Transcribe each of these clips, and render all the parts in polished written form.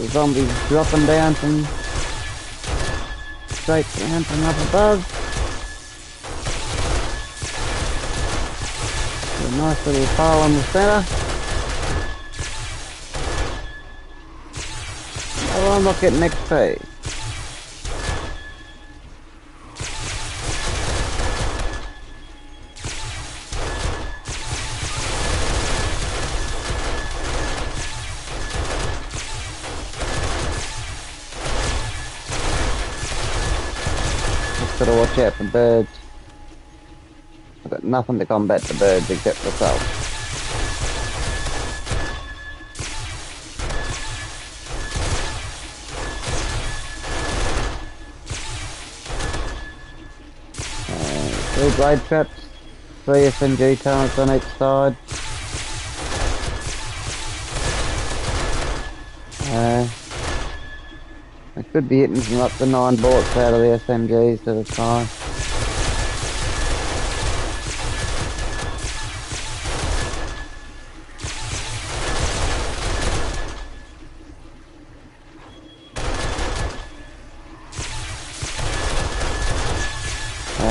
The zombies dropping down from straight down from up above. A nice little pile in the centre. Oh, I'm not getting XP. Gotta watch out for birds. I've got nothing to combat the birds except myself. Three blade traps, 3 SMG turrets on each side. I could be hitting from up to 9 bullets out of the SMGs at a time.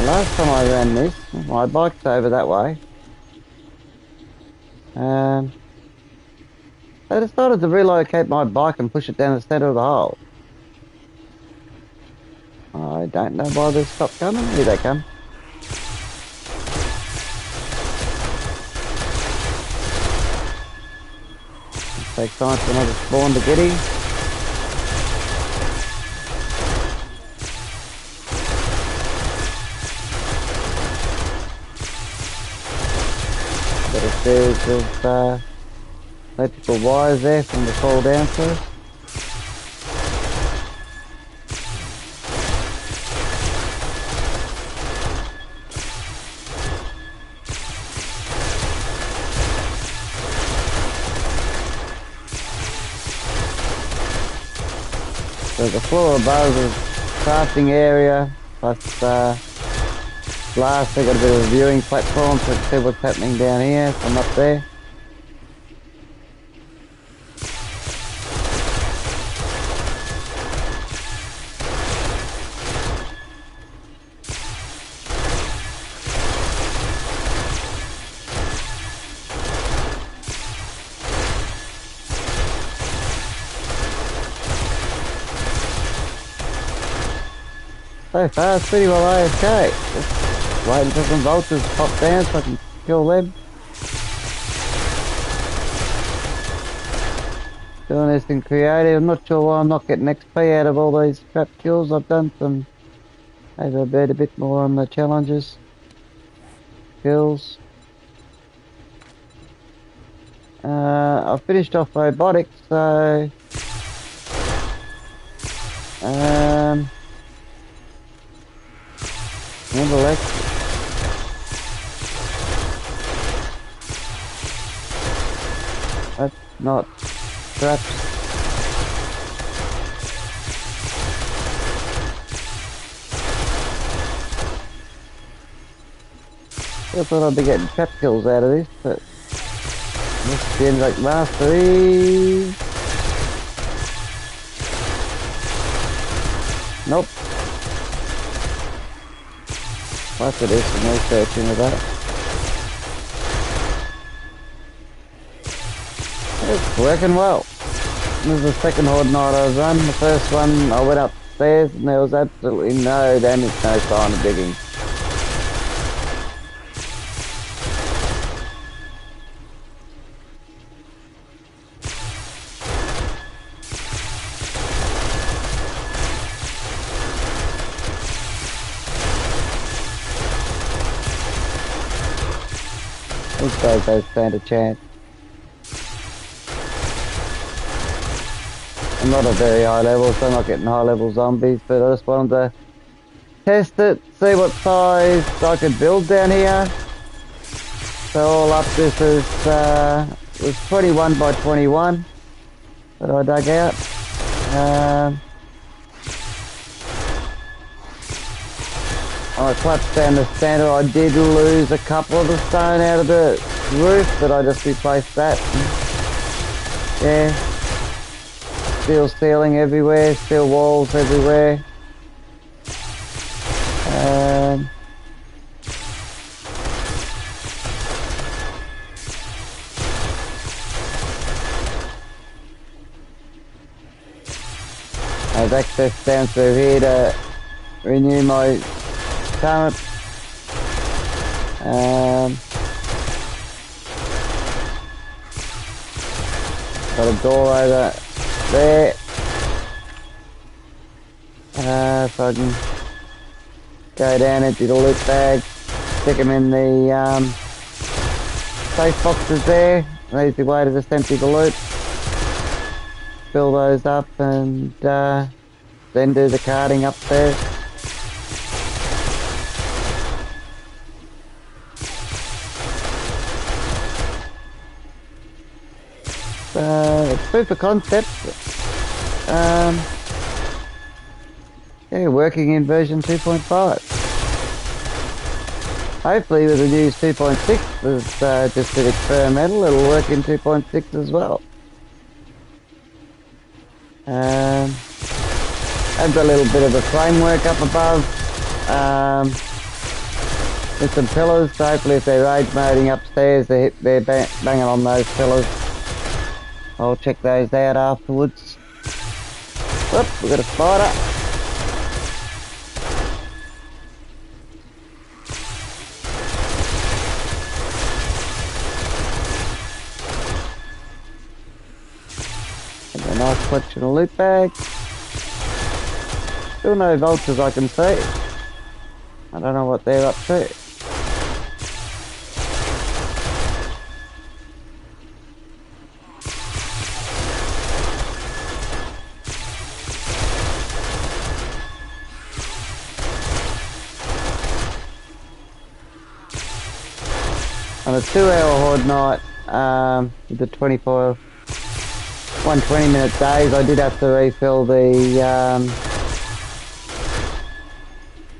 Last time I ran this, my bike's over that way. I decided to relocate my bike and push it down the centre of the hole. I don't know why they stopped coming. Here they come. Take time for another spawn to get in. Got a series of electrical wires there from the fall down to. So the floor above is crafting area, plus last I got a bit of a viewing platform to see what's happening down here from up there. So far, it's pretty well AFK. Just waiting for some vultures to pop down so I can kill them. Doing this in creative. I'm not sure why I'm not getting XP out of all these trap kills. I've done some, maybe I bet a bit more on the challenges. Kills. I finished off robotics, so intellect. That's not traps. I thought I'd be getting trap kills out of this, but this seems like mastery. Nope. I'll have to do some research into that. It's working well. This is the second horde night I was on. The first one I went upstairs and there was absolutely no damage, no sign of digging. These guys don't stand a chance. I'm not a very high level, so I'm not getting high level zombies, but I just wanted to test it, see what size I could build down here. So all up this is was 21 by 21 that I dug out. I clutched down the standard. I did lose a couple of the stone out of the roof, but I just replaced that. Yeah. steel ceiling everywhere, steel walls everywhere. I have access down through here to renew my current. Got a door over there. So I can go down, empty the loot bag, stick them in the safe boxes there. An easy way to just empty the loot. Fill those up and then do the carting upstairs. It's proof of concept. Yeah, working in version 2.5. Hopefully with the news 2.6 is just an experimental, it'll work in 2.6 as well. I've got a little bit of a framework up above with some pillars, so hopefully if they're rage moding upstairs they're banging on those pillars. I'll check those out afterwards. Whoop, we've got a spider. And a nice collection of loot bags. Still no vultures I can see. I don't know what they're up to. On a 2-hour horde night, with the 120-minute days, I did have to refill the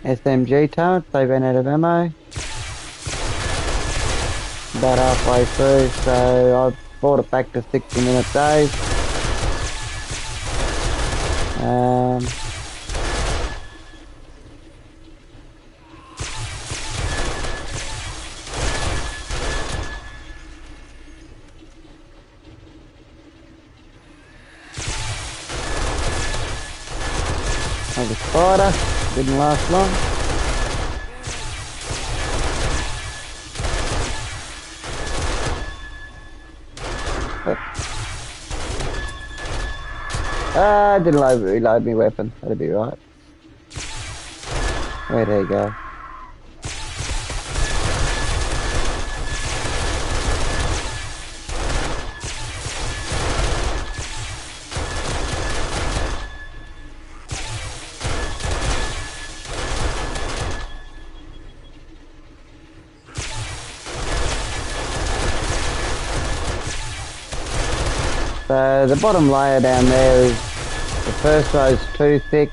SMG turret. They ran out of ammo about halfway through, so I brought it back to 60-minute days. Another spider, didn't last long. Didn't reload my weapon, that'd be right. Where'd he go? So the bottom layer down there is, the first row is too thick.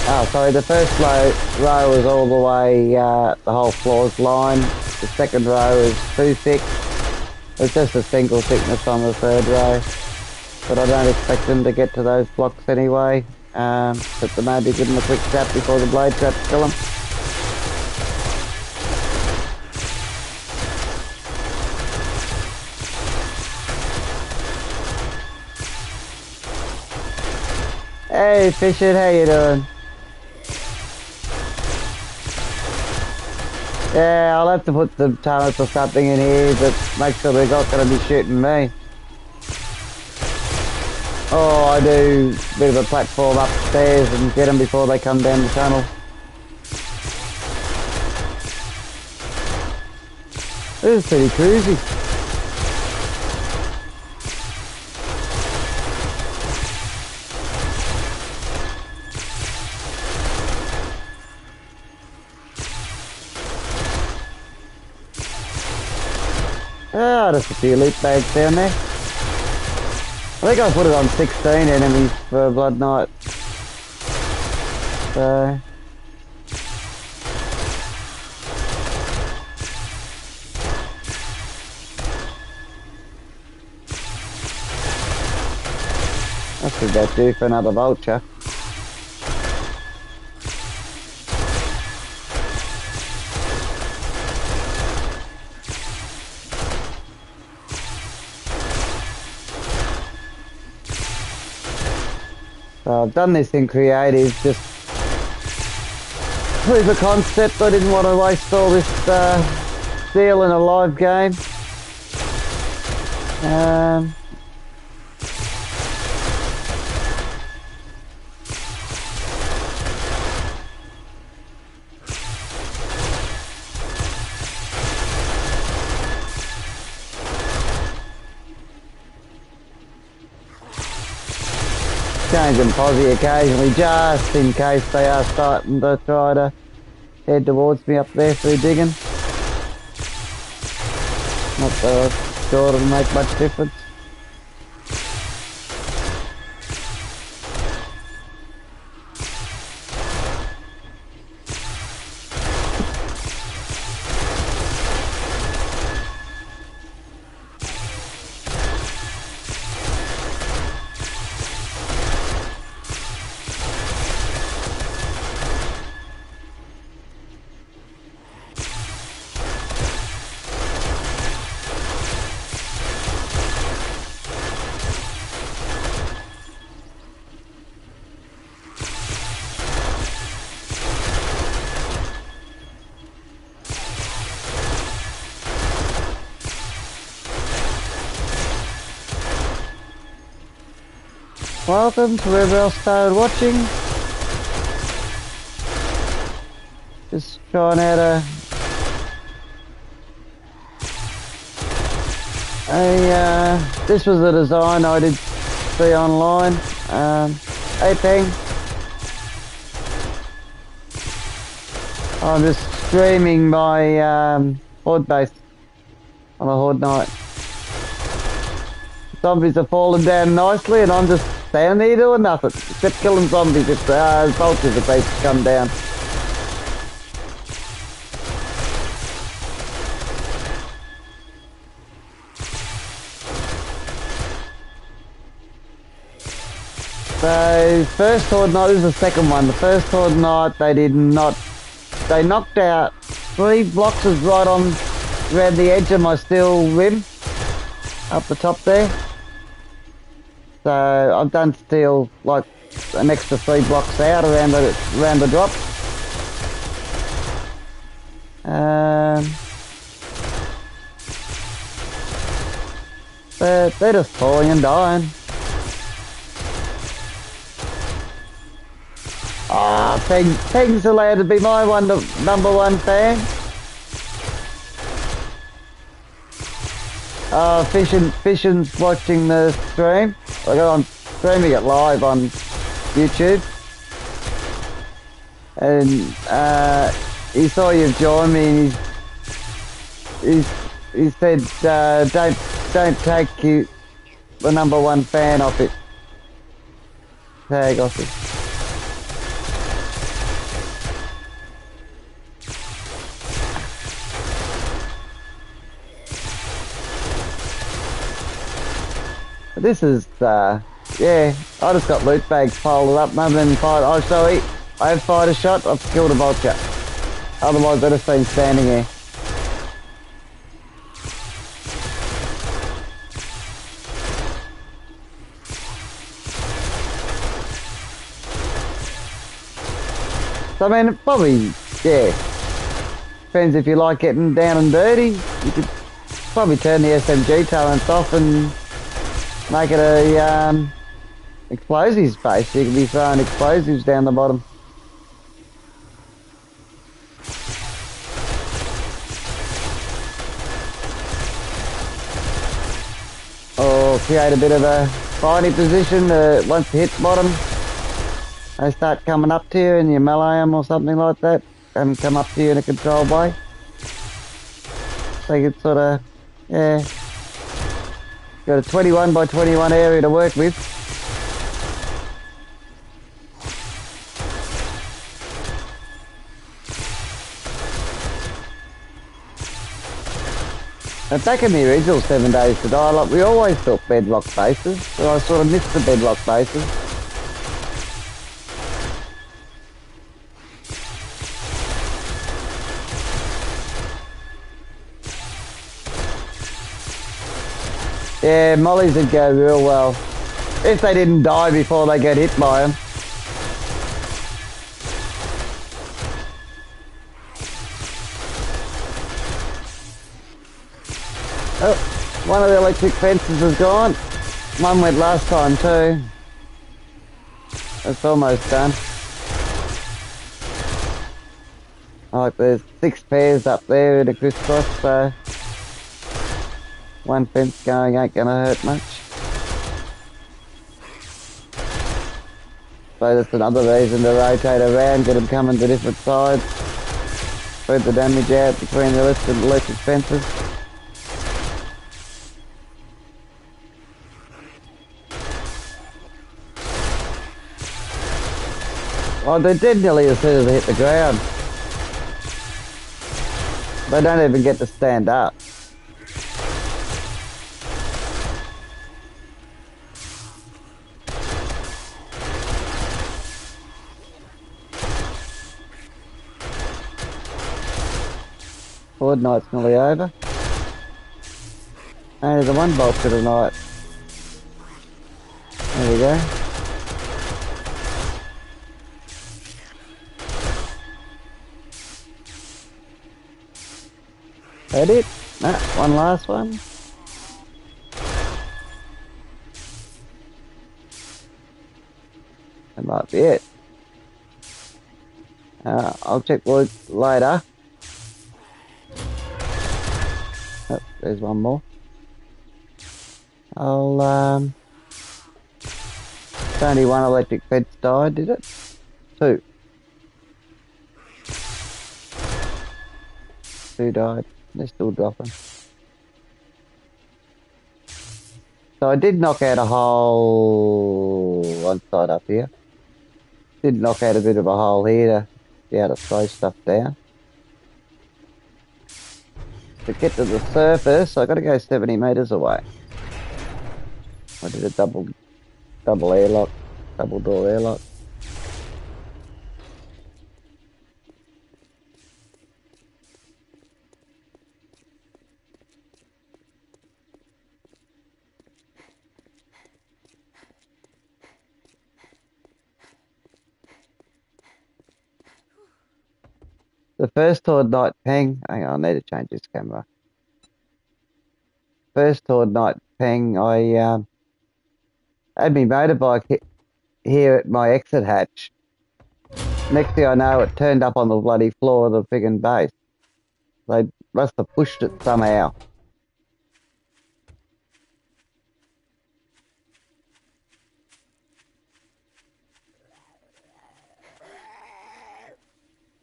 Oh, sorry, the first row is all the way, the whole floor's lined. The second row is too thick. It's just a single thickness on the third row. But I don't expect them to get to those blocks anyway. But they maybe give them a quick tap before the blade traps kill them. Hey Fisher, how you doing? Yeah, I'll have to put some turrets or something in here, but make sure they're not going to be shooting me. Oh, I do a bit of a platform upstairs and get them before they come down the tunnel. This is pretty cruisy. Ah, just a few loot bags down there. I think I put it on 16 enemies for Blood Knight. So... That's about due for another vulture. So I've done this in creative, just proof of concept. I didn't want to waste all this steel in a live game. Changing posse occasionally, just in case they are starting to try to head towards me up there through digging. Not that I'm sure it'll make much difference. Welcome to whoever else started watching. Just trying out this was a design I did see online. Apeng. I'm just streaming my horde base on a horde night. Zombies are falling down nicely and I'm just standing there doing nothing except killing zombies if vultures if they come down. So first horde night, this is the second one. The first horde night they knocked out 3 blocks right on around the edge of my steel rim up the top there. So I've done steel like an extra 3 blocks out around the drop. They're just falling and dying. Ah, Peg's allowed to be my number one fan. Fission's watching the stream. I'm streaming it live on YouTube. And he saw you've joined me and he said don't take you the number one fan off it. Tag off it. This is, yeah, I just got loot bags piled up, nothing fired. Oh, sorry, I have fired a shot, I've killed a vulture. Otherwise, I'd have been standing here. So, I mean, probably, yeah, depends if you like getting down and dirty. You could probably turn the SMG talents off and make it a explosives base. You can be throwing explosives down the bottom. Or create a bit of a fighting position. Once you hit bottom, they start coming up to you and you melee them or something like that, and come up to you in a controlled way. So you can sort of, yeah. Got a 21 by 21 area to work with. And back in the original 7 Days to Die, like we always built bedrock bases, so I sort of missed the bedrock bases. Yeah, mollies would go real well. If they didn't die before they get hit by them. Oh, one of the electric fences is gone. One went last time too. It's almost done. Like there's 6 pairs up there in a crisscross, so one fence going ain't gonna hurt much. So that's another reason to rotate around, get them coming to different sides. Spread the damage out between the electric fences. Oh, they're dead nearly as soon as they hit the ground. They don't even get to stand up. Horde night's nearly over. Only the one bolt for tonight. There we go. That it? No, one last one. That might be it. I'll check wood later. Oh, there's one more. It's only one electric fence died, did it? 2. 2 died. They're still dropping. So I did knock out a hole one side up here. Did knock out a bit of a hole here to be able to throw stuff down. To get to the surface, I got to go 70 metres away. I did a double airlock, double door airlock. The first Horde night ping, hang on, I need to change this camera. First Horde night ping, I had my motorbike here at my exit hatch. Next thing I know, it turned up on the bloody floor of the friggin' base. They must have pushed it somehow.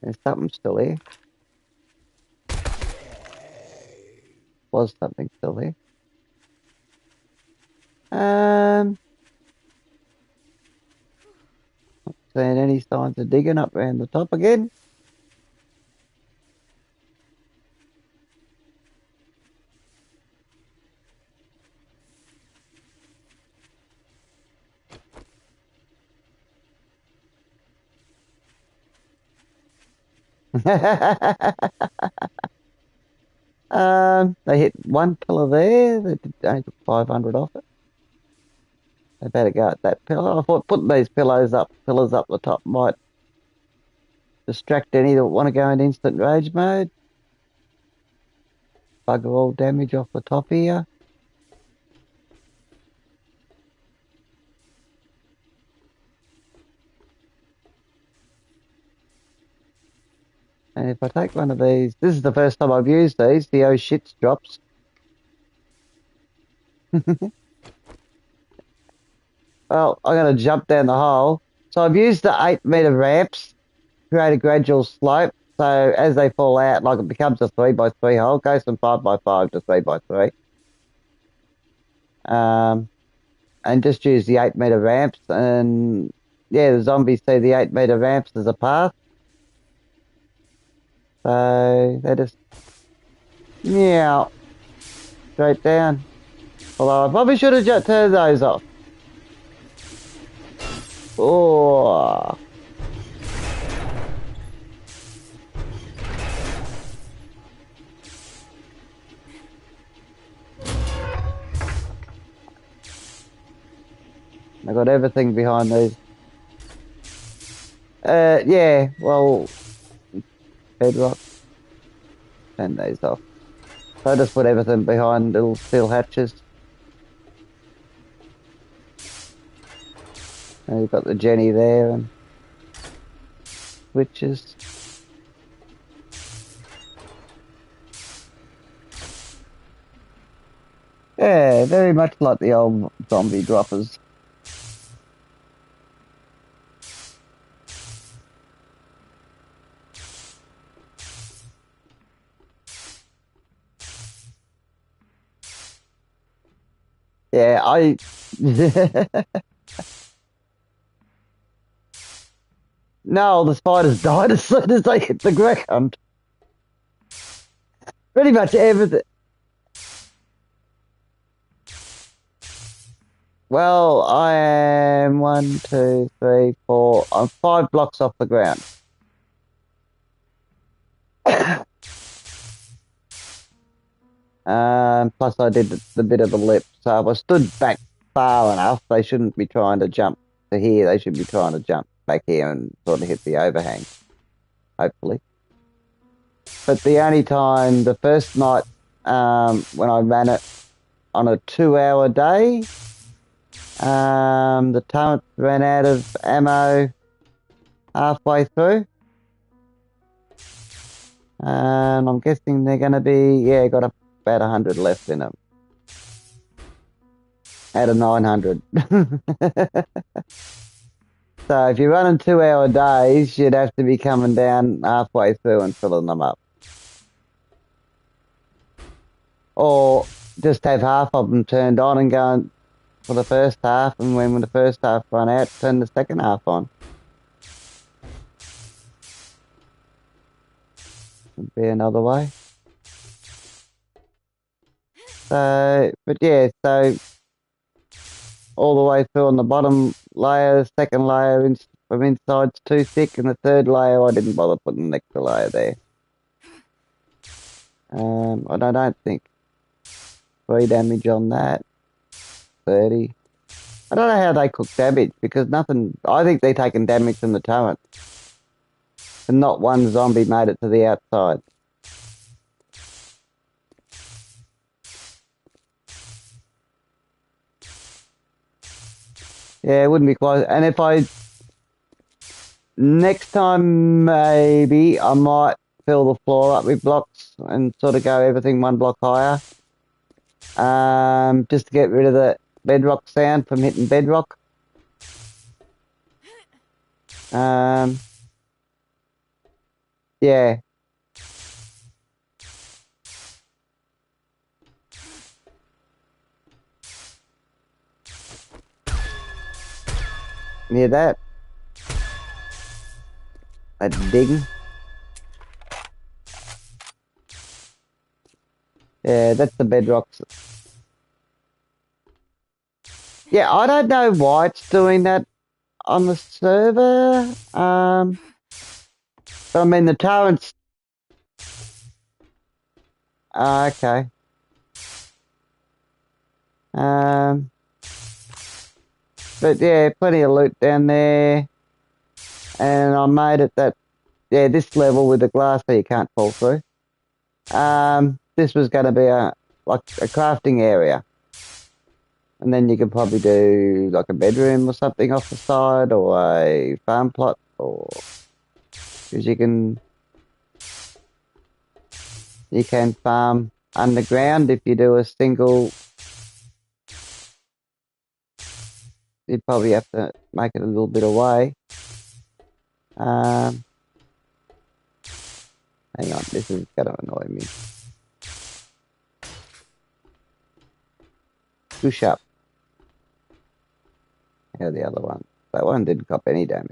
There's something still here. Was something still here. Not seeing any signs of digging up around the top again. They hit one pillar there. They only took 500 off it. They better go at that pillar. I thought putting these pillars up the top might distract any that want to go in instant rage mode. Bugger all damage off the top here. And if I take one of these, this is the first time I've used these, the oh shit drops. Well, I'm going to jump down the hole. So I've used the 8-metre ramps, create a gradual slope. So as they fall out, like it becomes a 3x3 hole, goes from 5x5 to 3x3. And just use the 8-metre ramps. And yeah, the zombies see the 8-metre ramps as a path. So they just meow. straight down. Although I probably should have just turned those off. Oh. I got everything behind these. Yeah, well, bedrock. Turn these off. So I just put everything behind little steel hatches. And you've got the Jenny there and switches. Yeah, very much like the old zombie droppers. Yeah, I. No, the spiders died as soon as they hit the ground. Pretty much everything. Well, I am 1, 2, 3, 4. I'm 5 blocks off the ground. Plus I did the bit of the lip, so if I stood back far enough, they shouldn't be trying to jump to here. They should be trying to jump back here and sort of hit the overhang, hopefully. But the only time, the first night, when I ran it on a 2-hour day, the turret ran out of ammo halfway through. I'm guessing they're going to be, yeah, got about 100 left in them. Out of 900. So if you're running 2-hour days, you'd have to be coming down halfway through and filling them up. Or just have half of them turned on and going for the first half, and when the first half run out, turn the second half on. Would be another way. So, but yeah, so all the way through on the bottom layer, second layer from inside's too thick, and the third layer I didn't bother putting an extra layer there. And I don't think 3 damage on that. 30. I don't know how they cook damage because nothing. I think they're taking damage from the turret, and not one zombie made it to the outside. Yeah, it wouldn't be close. And if I next time maybe I might fill the floor up with blocks and sort of go everything 1 block higher. Just to get rid of the bedrock sound from hitting bedrock. Yeah. Near that. A ding. Yeah, that's the bedrocks. Yeah, I don't know why it's doing that on the server. But I mean the torrents. Okay. But yeah, plenty of loot down there. And I made it that, yeah, this level with the glass so you can't fall through. This was going to be like a crafting area. And then you could probably do like a bedroom or something off the side, or a farm plot, or because you can farm underground if you do a single. You'd probably have to make it a little bit away. Hang on, this is going to annoy me. Push up. How the other one? That one didn't cop any damage.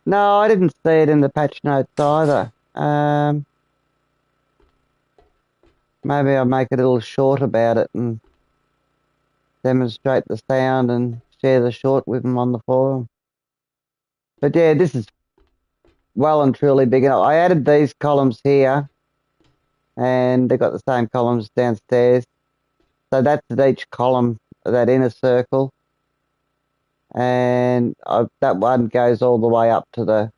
No, I didn't see it in the patch notes either. Maybe I'll make a little short about it and demonstrate the sound and share the short with them on the forum. But yeah, this is well and truly big enough. I added these columns here, and they've got the same columns downstairs. So that's at each column, that inner circle. And that one goes all the way up to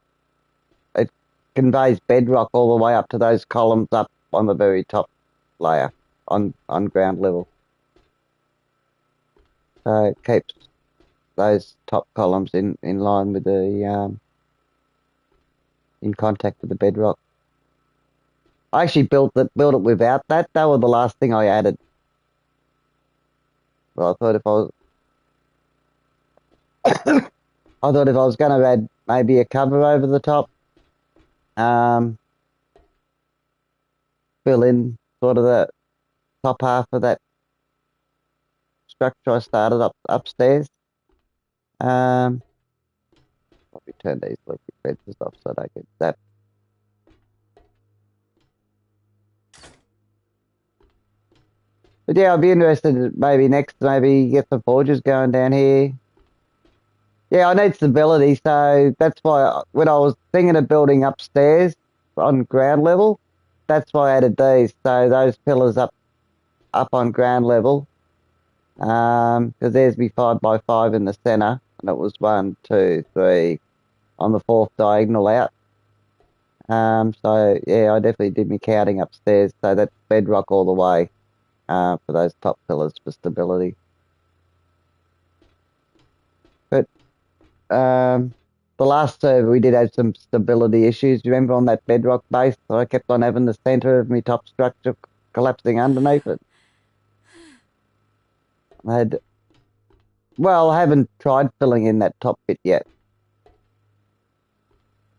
it conveys bedrock all the way up to those columns up on the very top layer on ground level. So it keeps those top columns in line with the in contact with the bedrock. I actually built it without that. That was the last thing I added. Well, I thought if I was going to add maybe a cover over the top, fill in sort of the top half of that structure I started upstairs. Probably turn these electric fences off so I don't get zapped. But yeah, I'd be interested maybe next, maybe get some forges going down here. Yeah, I need stability, so that's why when I was thinking of building upstairs on ground level, that's why I added these. So those pillars up on ground level, because there's me 5x5 in the center, and it was 1, 2, 3 on the fourth diagonal out. So yeah, I definitely did me counting upstairs, so that's bedrock all the way for those top pillars for stability. But the last server we did have some stability issues. You remember on that bedrock base, I kept on having the center of my top structure collapsing underneath it. I haven't tried filling in that top bit yet,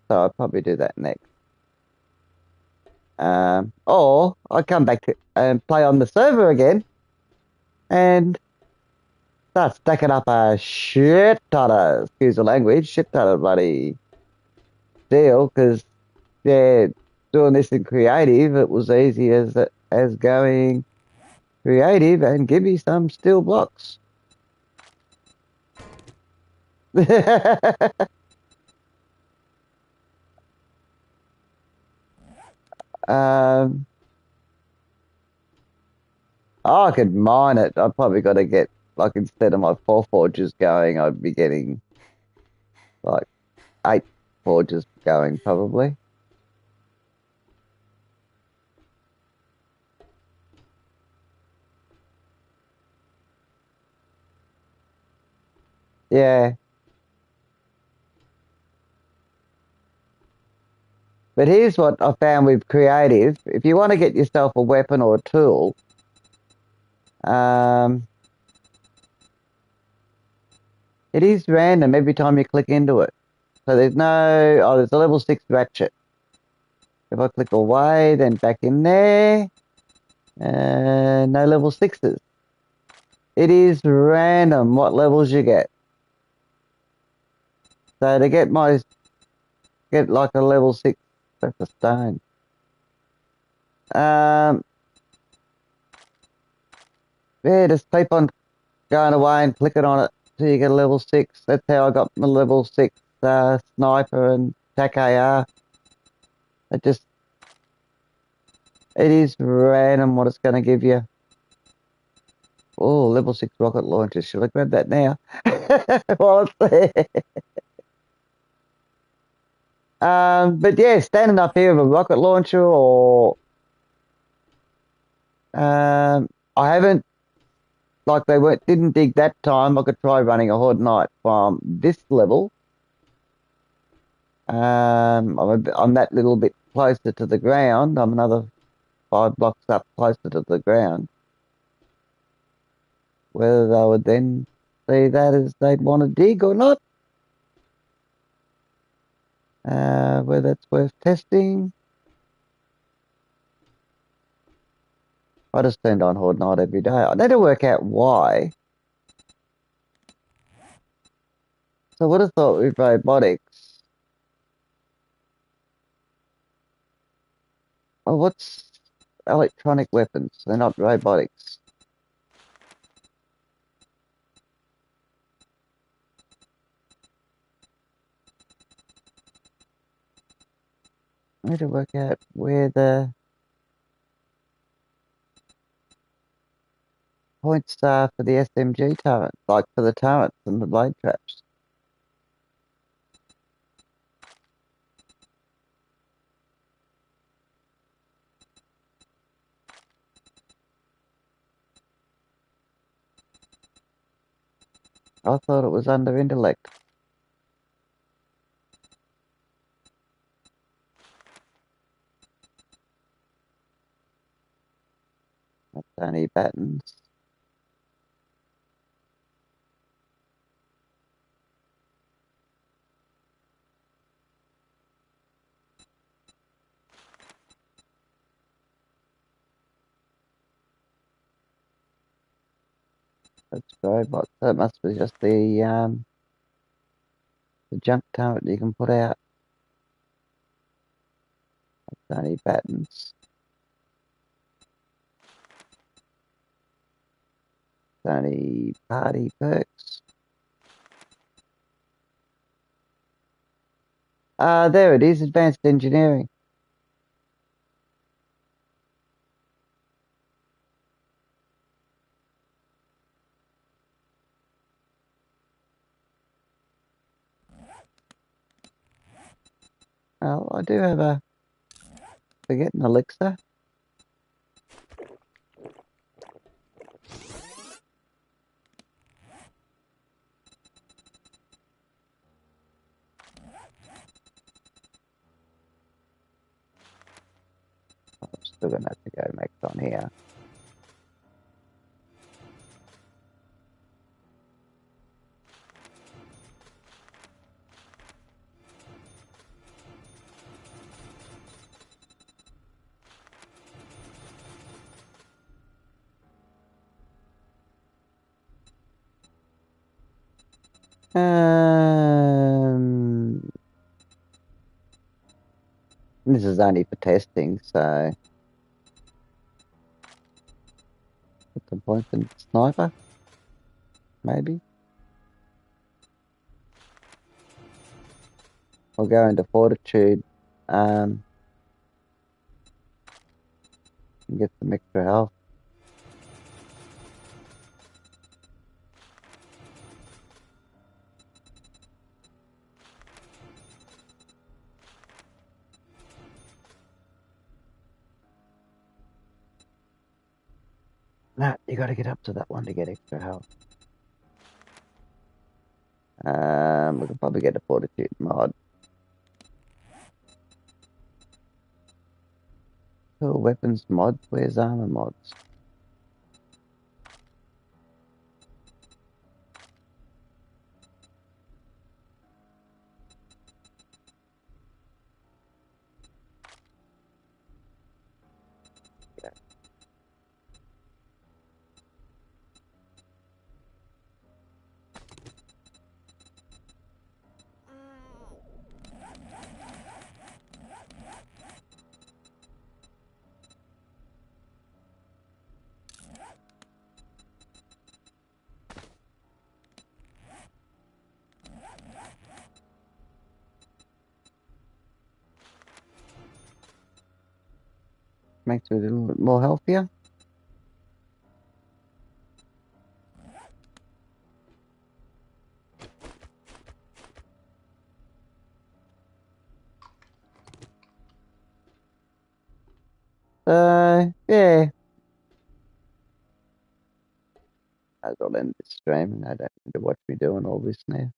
so I'll probably do that next. Or I come back to and play on the server again and start stacking up a shit ton of, excuse the language, shit ton of bloody deal, because yeah, doing this in creative, it was easy as going creative and give me some steel blocks. um, I could mine it. I've probably got to get, like, instead of my 4 forges going, I'd be getting like 8 forges going probably. Yeah. But here's what I found with creative. If you want to get yourself a weapon or a tool, it is random every time you click into it. So there's there's a level 6 ratchet. If I click away, then back in there, no level 6s. It is random what levels you get. So to get like a level 6, that's a stone. Yeah, just keep on going away and clicking on it till you get a level 6. That's how I got my level 6 sniper and tac AR. It is random what it's going to give you. Oh, level 6 rocket launcher. Should I grab that now? While it's there. But yeah, standing up here with a rocket launcher or I haven't, like didn't dig that time. I could try running a Horde Knight from this level. I'm that little bit closer to the ground. I'm another 5 blocks up closer to the ground. Whether they would then see that as they'd want to dig or not. Whether that's worth testing. I just turned on Horde Night every day. I need to work out why. So I would have thought with robotics, Oh, what's electronic weapons? They're not robotics. I need to work out where the points are for the SMG turret, like for the turrets and the blade traps. I thought it was under intellect. That's only buttons. That's robots. That must be just the junk turret you can put out. That's only buttons. It's only party perks. There it is, advanced engineering. Well, I do have a forget an elixir. I'm still gonna have to go make on here. This is only for testing, so put the point in sniper, maybe. I'll go into fortitude, and get some extra health. Nah, you got to get up to that one to get extra health. We can probably get a fortitude mod. Cool weapons mods. Where's armor mods? Yeah. Makes it a little bit more healthier. Yeah. I'll end this stream, and I don't need to watch me doing all this now.